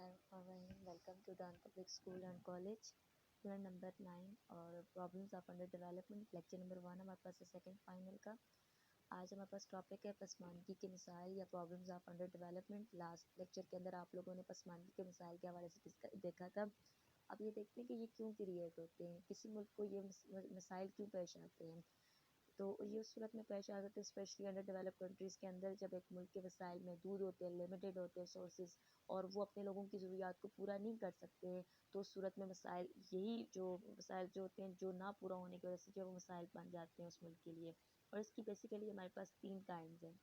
Bismillahirrahmanirrahim. Welcome to Dan Public School and College. Unit number 9 اور Problems of Under Development. Lecture number 1 ہمارے پاس ہے second final کا. آج ہمارے پاس ٹاپک ہے پسماندگی کے مسائل یا Problems of Under Development. Last lecture کے اندر آپ لوگوں نے پسماندگی کے مسائل کے حوالے سے دیکھا تھا. اب یہ دیکھتے ہیں کہ یہ کیوں کریٹ ہوتے ہیں, کسی ملک کو یہ مسائل کیوں پیش آتے ہیں. تو یہ اس صورت میں پیش آ جاتے ہیں اسپیشلی انڈر ڈیولپ کنٹریز کے اندر, جب ایک ملک کے وسائل محدود ہوتے ہیں, لمیٹیڈ ہوتے ہیں سورسز, اور وہ اپنے لوگوں کی ضروریات کو پورا نہیں کر سکتے ہیں. تو اس صورت میں مسائل, یہی جو مسائل جو ہوتے ہیں جو نہ پورا ہونے کی وجہ سے جو وہ مسائل بن جاتے ہیں اس ملک کے لیے. اور اس کی بیسیکلی ہمارے پاس 3 کائنڈز ہیں.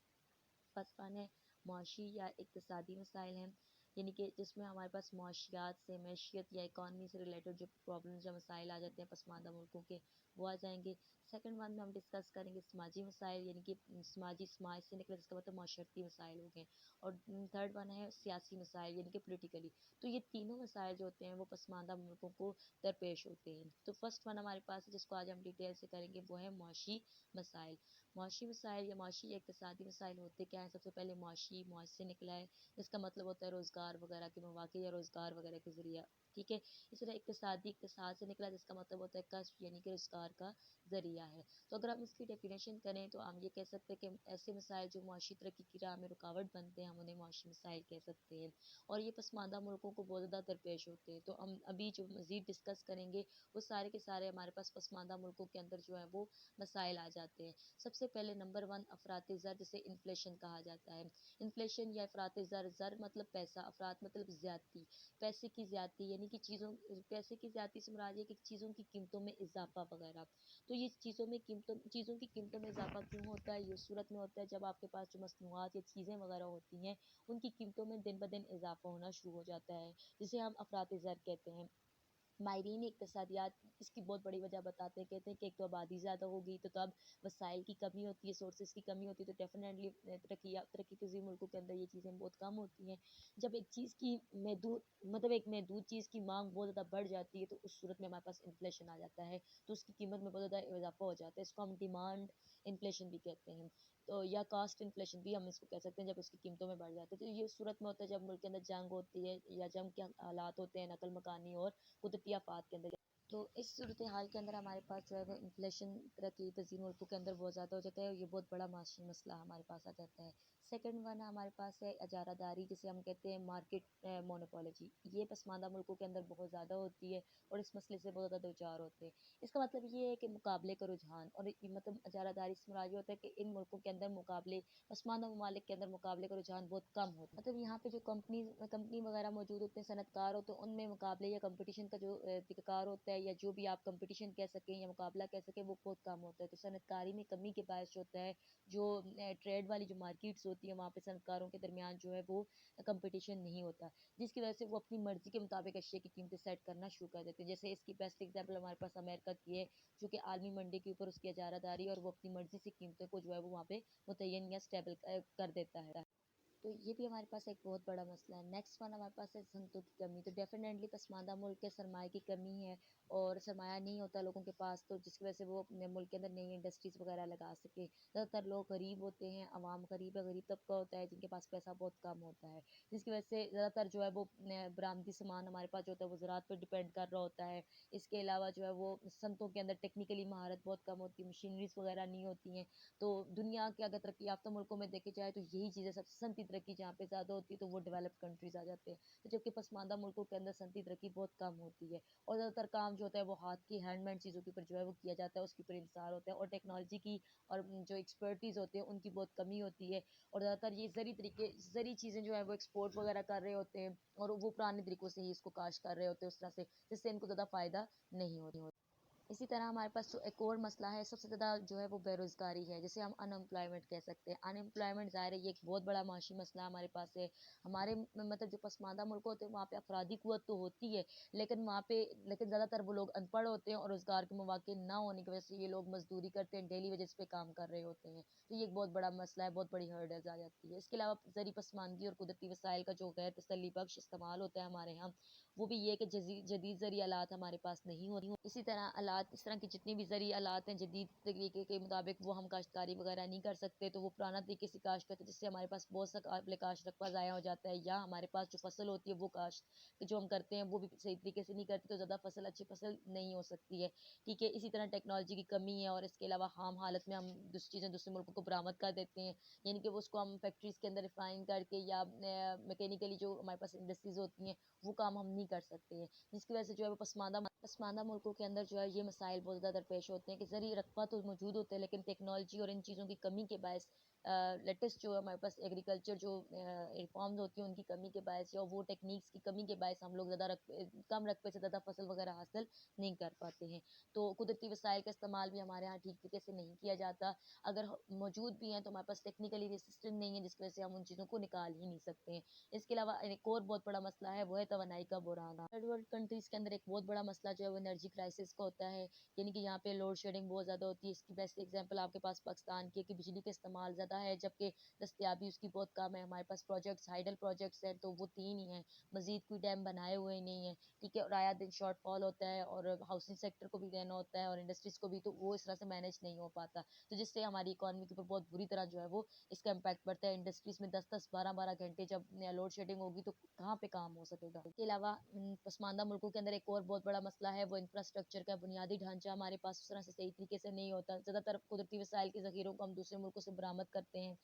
فرسٹ ون ہے معاشی یا اقتصادی مسائل ہیں, یعنی کہ جس میں ہمارے پاس معاشیات سے, معیشت یا اکانومی سے ریلیٹڈ جو پرابلمس یا مسائل آ جاتے ہیں پسماندہ ملکوں کے, وہ آ جائیں گے. سیکنڈ ون میں ہم ڈسکس کریں گے سماجی مسائل, یعنی کہ سماج سے نکلے جس کا مطلب معاشرتی مسائل ہو گئے. اور تھرڈ ون ہے سیاسی مسائل, یعنی کہ پولیٹیکلی. تو یہ تینوں مسائل جو ہوتے ہیں وہ پسماندہ ملکوں کو درپیش ہوتے ہیں. تو فرسٹ ون ہمارے پاس جس کو آج ہم ڈیٹیل سے کریں گے وہ ہے معاشی مسائل. معاشی مسائل یا معاشی یا اقتصادی مسائل ہوتے کیا ہیں؟ سب سے پہلے معاشی, معاش سے نکلا ہے, جس کا مطلب ہوتا ہے روزگار وغیرہ کے مواقع یا روزگار وغیرہ کے ذریعہ. ٹھیک ہے. اس طرح اقتصادی, اقتصاد سے نکلا جس کا مطلب ہوتا ہے کسب, یعنی کہ روزگار کا ذریعہ ہے. تو اگر ہم اس کی ڈیفینیشن کریں تو ہم یہ کہہ سکتے ہیں کہ ایسے مسائل جو معاشی ترقی کی راہ میں رکاوٹ بنتے ہیں ہم انہیں معاشی مسائل کہہ سکتے ہیں, اور یہ پسماندہ ملکوں کو بہت زیادہ درپیش ہوتے ہیں. تو ہم ابھی جو مزید ڈسکس کریں گے وہ سارے کے سارے ہمارے پاس پسماندہ ملکوں کے اندر جو ہے وہ مسائل آ جاتے ہیں. سب سے پہلے نمبر 1 افراط زر, جسے انفلیشن کہا جاتا ہے. انفلیشن یا افراط زر, زر مطلب پیسہ, افراط مطلب زیادتی, پیسے کی زیادتی, یعنی کہ پیسے کی زیادتی سے مراد یہ کہ چیزوں کی قیمتوں میں اضافہ وغیرہ. تو یہ چیزوں کی قیمتوں میں اضافہ کیوں ہوتا ہے؟ یہ اس صورت میں ہوتا ہے جب آپ کے پاس جو مصنوعات یا چیزیں وغیرہ ہوتی ہیں ان کی قیمتوں میں دن بدن اضافہ ہونا شروع ہو جاتا ہے, جسے ہم افراط زر کہتے ہیں. ماہرین اقتصادیات اس کی بہت بڑی وجہ بتاتے ہیں, کہتے ہیں کہ ایک تو آبادی زیادہ ہوگی تو اب وسائل کی کمی ہوتی ہے, سورسز کی کمی ہوتی ہے, تو ڈیفینیٹلی ترقی پذیر ملکوں کے اندر یہ چیزیں بہت کم ہوتی ہیں. جب ایک چیز کی ایک محدود چیز کی مانگ بہت زیادہ بڑھ جاتی ہے تو اس صورت میں ہمارے پاس انفلیشن آ جاتا ہے, تو اس کی قیمت میں بہت زیادہ اضافہ ہو جاتا ہے. اس کو ہم ڈیمانڈ انفلیشن بھی کہتے ہیں, تو یا کاسٹ انفلیشن بھی ہم اس کو کہہ سکتے ہیں, جب اس کی قیمتوں میں بڑھ جاتے ہیں. تو یہ اس صورت میں ہوتا ہے جب ملک کے اندر جنگ ہوتی ہے یا جنگ کے حالات ہوتے ہیں, نقل مکانی اور قدرتی آفات کے اندر. تو اس صورتحال کے اندر ہمارے پاس جو ہے وہ انفلیشن ترقی پذیر ملکوں کے اندر بہت زیادہ ہو جاتا ہے, اور یہ بہت بڑا معاشی مسئلہ ہمارے پاس آ جاتا ہے. سیکنڈ ون ہمارے پاس ہے اجارہ داری, جسے ہم کہتے ہیں مارکیٹ مونوپولوجی. یہ پسماندہ ملکوں کے اندر بہت زیادہ ہوتی ہے اور اس مسئلے سے بہت زیادہ دوچار ہوتے ہیں. اس کا مطلب یہ ہے کہ مقابلے کا رجحان, اور مطلب اجارہ داری سے مراد یہ ہوتا ہے کہ ان ملکوں کے اندر پسماندہ ممالک کے اندر مقابلے کا رجحان بہت کم ہوتا ہے. مطلب یہاں پہ جو کمپنی وغیرہ موجود ہوتے ہیں, صنعت کار ہوتے ہیں, ان میں مقابلے یا کمپٹیشن کا جو کار ہوتا ہے, یا جو بھی آپ کمپٹیشن کہہ سکیں یا مقابلہ کہہ سکیں, وہ بہت کم ہوتا ہے. تو صنعت کاری میں کمی کے باعث جو ہوتا ہے, جو ٹریڈ والی جو مارکیٹس ہوتی ہیں وہاں پہ صنعت کاروں کے درمیان جو ہے وہ کمپٹیشن نہیں ہوتا, جس کی وجہ سے وہ اپنی مرضی کے مطابق اشیاء کی قیمتیں سیٹ کرنا شروع کر دیتے ہیں. جیسے اس کی بیسٹ ایگزامپل ہمارے پاس امریکہ کی ہے, جو کہ عالمی منڈی کے اوپر اس کی اجارہ داری, اور وہ اپنی مرضی سے قیمتوں کو جو ہے وہ وہاں پہ متعین یا اسٹیبل کر دیتا ہے. تو یہ بھی ہمارے پاس ایک بہت بڑا مسئلہ ہے. نیکسٹ ون ہمارے پاس ہے صنعتوں کی کمی. تو ڈیفینیٹلی پسماندہ ملک کے سرمایہ کی کمی ہے, اور سرمایہ نہیں ہوتا لوگوں کے پاس, تو جس کی وجہ سے وہ اپنے ملک کے اندر نئی انڈسٹریز وغیرہ لگا سکے. زیادہ تر لوگ غریب ہوتے ہیں, عوام غریب ہے, غریب طبقہ ہوتا ہے جن کے پاس پیسہ بہت کم ہوتا ہے, جس کی وجہ سے زیادہ تر جو ہے وہ برآمدی سامان ہمارے پاس جو ہوتا ہے وہ زراعت پہ ڈپینڈ کر رہا ہوتا ہے. اس کے علاوہ جو ہے وہ صنعتوں کے اندر ٹیکنیکلی مہارت بہت کم ہوتی ہے, مشینریز وغیرہ نہیں ہوتی ہیں. تو دنیا کے اگر ترقی یافتہ ملکوں میں دیکھے جائے تو یہی چیزیں سب سے صنعتی ترقی جہاں پہ زیادہ ہوتی ہے تو وہ ڈیولپڈ کنٹریز آ جاتے ہیں. تو جبکہ پسماندہ ملکوں کے اندر صنعتی ترقی بہت کم ہوتی ہے, اور زیادہ تر کام جو ہوتا ہے وہ ہاتھ کی ہینڈ مین چیزوں کے اوپر جو ہے وہ کیا جاتا ہے, اس کے اوپر انحصار ہوتا ہے, اور ٹیکنالوجی کی اور جو ایکسپرٹیز ہوتے ہیں ان کی بہت کمی ہوتی ہے. اور زیادہ تر یہ زرعی چیزیں جو ہے وہ ایکسپورٹ وغیرہ کر رہے ہوتے ہیں, اور وہ پرانے طریقوں سے ہی اس کو کاشت کر رہے ہوتے ہیں اس طرح سے, جس سے ان کو زیادہ فائدہ نہیں ہوتی. اسی طرح ہمارے پاس جو ایک اور مسئلہ ہے سب سے زیادہ جو ہے وہ بے روزگاری ہے, جسے ہم ان امپلائمنٹ کہہ سکتے ہیں. ان امپلائمنٹ ظاہر ہے یہ ایک بہت بڑا معاشی مسئلہ ہمارے پاس ہے. ہمارے مطلب جو پسماندہ ملک ہوتے ہیں وہاں پہ افرادی قوت تو ہوتی ہے, لیکن زیادہ تر وہ لوگ ان پڑھ ہوتے ہیں, اور روزگار کے مواقع نہ ہونے کی وجہ سے یہ لوگ مزدوری کرتے ہیں, ڈیلی ویجز پہ کام کر رہے ہوتے ہیں. تو یہ ایک بہت بڑا مسئلہ ہے, بہت بڑی ہرڈلز آ جاتی ہے. اس کے علاوہ زرعی پسماندگی اور قدرتی وسائل کا جو غیر تسلی بخش استعمال ہوتا ہے ہمارے یہاں, وہ بھی یہ کہ جدید زرعی آلات ہمارے پاس نہیں ہوتی. اسی طرح آلات، اس طرح کی جتنی بھی زرعی آلات ہیں جدید طریقے کے مطابق وہ ہم کاشتکاری وغیرہ نہیں کر سکتے، تو وہ پرانا طریقے سے کاشت کرتے ہیں، جس سے ہمارے پاس بہت سا قابل کاشت رقبہ ضائع ہو جاتا ہے، یا ہمارے پاس جو فصل ہوتی ہے وہ کاشت جو ہم کرتے ہیں وہ بھی صحیح طریقے سے نہیں کرتے، تو زیادہ فصل اچھی فصل نہیں ہو سکتی ہے، ٹھیک ہے۔ اسی طرح ٹیکنالوجی کی کمی ہے، اور اس کے علاوہ خام حالت میں ہم دوسری چیزیں دوسرے ملکوں کو برآمد کر دیتے ہیں، یعنی کہ وہ اس کو ہم فیکٹریز کے اندر ریفائن کر کے یا میکینیکلی جو ہمارے پاس انڈسٹریز ہوتی ہیں وہ کام ہم نہیں کر سکتے ہیں، جس کی وجہ سے جو ہے وہ پسماندہ ملکوں کے اندر جو ہے یہ مسائل بہت زیادہ درپیش ہوتے ہیں کہ زرعی رقبہ تو موجود ہوتا ہے، لیکن ٹیکنالوجی اور ان چیزوں کی کمی کے باعث لیٹسٹ جو ہمارے پاس ایگریکلچر جو ریفارمز ہوتی ہیں ان کی کمی کے باعث یا وہ ٹیکنیکس کی کمی کے باعث ہم لوگ کم رقبے سے زیادہ فصل وغیرہ حاصل نہیں کر پاتے ہیں، تو قدرتی وسائل کا استعمال بھی ہمارے یہاں ٹھیک طریقے سے نہیں کیا جاتا، اگر موجود بھی ہیں تو ہمارے پاس ٹیکنیکلی بھی سسٹم نہیں ہے جس کی وجہ سے ہم ان چیزوں کو نکال ہی نہیں سکتے ہیں۔ اس کے علاوہ ایک اور بہت بڑا مسئلہ ہے وہ ہے توانائی کا بحران۔ تھرڈ ورلڈ کنٹریز کے اندر ایک بہت بڑا مسئلہ جو ہے وہ انرجی کرائسس کا ہوتا ہے، یعنی کہ یہاں پہ لوڈ شیڈنگ بہت زیادہ ہوتی ہے۔ اس کی بیسٹ ایگزامپل آپ کے پاس پاکستان کی ہے کہ بجلی کا استعمال زیادہ ہے جبکہ دستیابی اس کی بہت کم ہے، ہمارے پاس پروجیکٹس ہائیڈل پروجیکٹس ہیں تو وہ 3 ہی ہیں، مزید کوئی ڈیم بنائے ہوئے نہیں ہیں، ٹھیک ہے، اور آیا دن شارٹ فال ہوتا ہے اور ہاؤسنگ سیکٹر کو بھی دینا ہوتا ہے اور انڈسٹریز کو بھی، تو وہ اس طرح سے مینیج نہیں ہو پاتا، تو جس سے ہماری اکانومی کے اوپر بہت بری طرح جو ہے وہ اس کا امپیکٹ پڑتا ہے۔ انڈسٹریز میں 10-10 12-12 گھنٹے جب لوڈ شیڈنگ ہوگی تو کہاں پہ کام ہو سکے گا۔ اس کے علاوہ پسماندہ ملکوں کے اندر ایک اور بہت بڑا مسئلہ ہے وہ انفراسٹرکچر کا، بنیادی ڈھانچہ ہمارے پاس اس طرح سے صحیح طریقے سے نہیں ہوتا، زیادہ تر قدرتی وسائل کے ذخیروں کو ہم دوسرے ملکوں سے برآمد کرتے ہیں،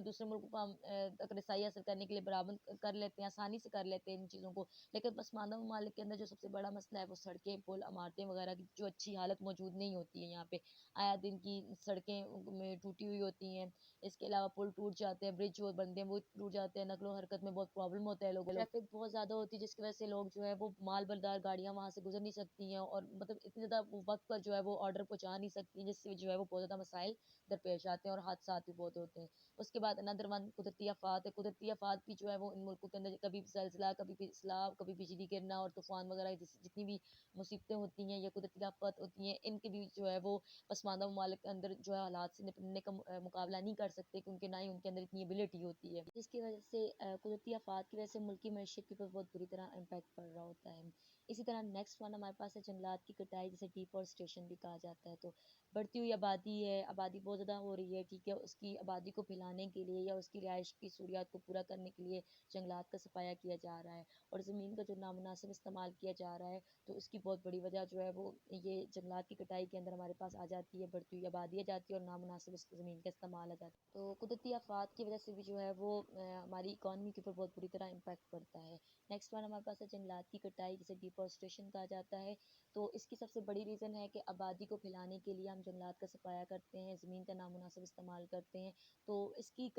دوسرے ملکوں کو ہم تک رسائی حاصل کرنے کے لیے برآمد کر لیتے ہیں، آسانی سے کر لیتے ہیں ان چیزوں کو، لیکن پسماندہ ممالک کے اندر جو سب سے بڑا مسئلہ ہے وہ سڑکیں، پل، عمارتیں وغیرہ کی جو اچھی حالت موجود نہیں ہوتی ہے، یہاں پہ آیا دن کی سڑکیں میں ٹوٹی ہوئی ہوتی ہیں، اس کے علاوہ پل ٹوٹ جاتے ہیں، برج جو بنتے ہیں وہ ٹوٹ جاتے ہیں، نقل و حرکت میں بہت پرابلم ہوتا ہے، ٹریفک بہت زیادہ ہوتی ہے جس کی وجہ سے لوگ جو ہے وہ مال بردار گاڑیاں وہاں سے گزر نہیں سکتی ہیں، اور مطلب اتنی زیادہ وقت پر جو ہے وہ آرڈر پہنچا نہیں سکتی جس سے جو ہے وہ بہت زیادہ مسائل درپیش آتے ہیں اور حادثات بھی بہت ہوتے ہیں۔ اس کے بعد اندر ون قدرتی آفات ہے، قدرتی آفات بھی جو ہے وہ ان ملکوں کے اندر کبھی زلزلہ، کبھی سیلاب، کبھی بجلی گرنا اور طوفان وغیرہ جتنی بھی مصیبتیں ہوتی ہیں یا قدرتی آفات ہوتی ہیں ان کے بھی جو ہے وہ پسماندہ ممالک کے اندر جو ہے حالات سے نپٹنے کا مقابلہ نہیں کر سکتے کیونکہ نہ ہی ان کے اندر اتنی ایبلٹی ہوتی ہے، جس کی وجہ سے قدرتی آفات کی وجہ سے ملکی معیشت کے اوپر بہت بری طرح امپیکٹ پڑ رہا ہوتا ہے۔ اسی طرح نیکسٹ ون ہمارے پاس ہے جنگلات کی کٹائی، جسے ڈیفورسٹیشن بھی کہا جاتا ہے، تو بڑھتی ہوئی آبادی ہے، آبادی بہت زیادہ ہو رہی ہے، ٹھیک ہے، اس کی آبادی کو پھیلانے کے لیے یا اس کی رہائش کی ضروریات کو پورا کرنے کے لیے جنگلات کا صفایا کیا جا رہا ہے، اور زمین کا جو نامناسب استعمال کیا جا رہا ہے تو اس کی بہت بڑی وجہ جو ہے وہ یہ جنگلات کی کٹائی کے اندر ہمارے پاس آ جاتی ہے، بڑھتی ہوئی آبادی آ جاتی ہے اور نامناسب زمین کا استعمال آ جاتا ہے، تو قدرتی آفات کی وجہ سے بھی جو ہے وہ ہماری اکانومی کے اوپر بہت بری طرح امپیکٹ پڑتا ہے۔ نیکسٹ ون ہمارے پاس ہے جنگلات کی کٹائی، جسے ڈیفورسٹریشن کہا جاتا ہے، تو اس کی سب سے بڑی ریزن ہے کہ آبادی کو پھیلانے کے لیے ہم جنگلات کا صفایا کرتے ہیں، زمین کا نامناسب استعمال کرتے ہیں، تو اس کی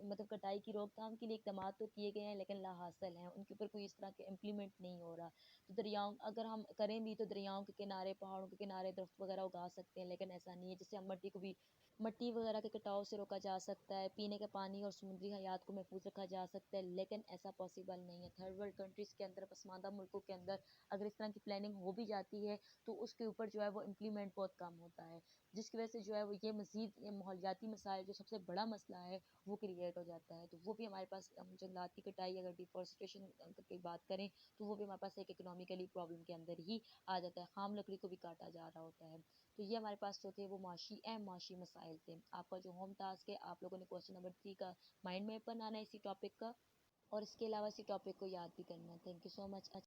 مطلب کٹائی کی روک تھام کے لیے اقدامات تو کیے گئے ہیں لیکن لا حاصل ہیں، ان کے اوپر کوئی اس طرح کے امپلیمنٹ نہیں ہو رہا، تو دریاؤں اگر ہم کریں بھی تو دریاؤں کے کنارے، پہاڑوں کے کنارے درخت وغیرہ اگا سکتے ہیں، لیکن ایسا نہیں ہے، جس سے ہم مٹی وغیرہ کے کٹاؤ سے روکا جا سکتا ہے، پینے کا پانی اور سمندری حیات کو محفوظ رکھا جا سکتا ہے، لیکن ایسا پاسبل نہیں ہے۔ تھرڈ ورلڈ کنٹریز کے اندر، پسماندہ ملکوں کے اندر اگر اس طرح کی پلاننگ ہو بھی جاتی ہے تو اس کے اوپر جو ہے وہ امپلیمنٹ بہت کم ہوتا ہے، جس کی وجہ سے جو ہے وہ یہ مزید ماحولیاتی مسائل جو سب سے بڑا مسئلہ ہے وہ کریٹ ہو جاتا ہے، تو وہ بھی ہمارے پاس جنگلات کی کٹائی اگر ڈیفورسٹریشن کی بات کریں تو وہ بھی ہمارے پاس ایک اکنامیکلی پرابلم کے اندر ہی آ جاتا ہے، خام لکڑی کو بھی کاٹا جا رہا ہوتا ہے، تو یہ ہمارے پاس جو تھے وہ اہم معاشی مسائل تھے۔ آپ کا جو ہوم ٹاسک ہے، آپ لوگوں نے کوشچن نمبر 3 کا مائنڈ میپ بنانا ہے اسی ٹاپک کا، اور اس کے علاوہ اسی ٹاپک کو یاد بھی کرنا ہے۔ Thank you so much.